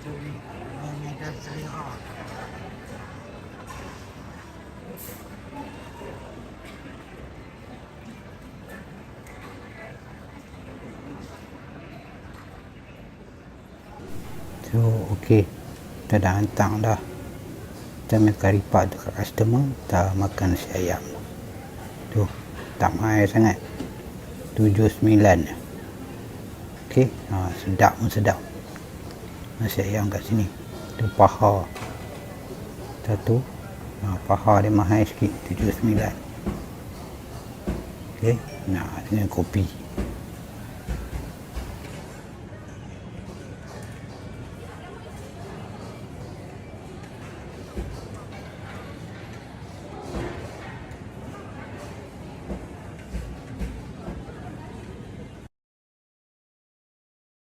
Ini dah selera. So, okey. Kita dah hantar dah. Kita minta report dekat customer. Kita makan nasi ayam. Tu, tak mahal sangat. 79. Okey. Sedap pun sedap. Nasi ayam kat sini. Tu paha. Satu. Paha dia mahal sikit. 79. Okey. Nah, dengan kopi.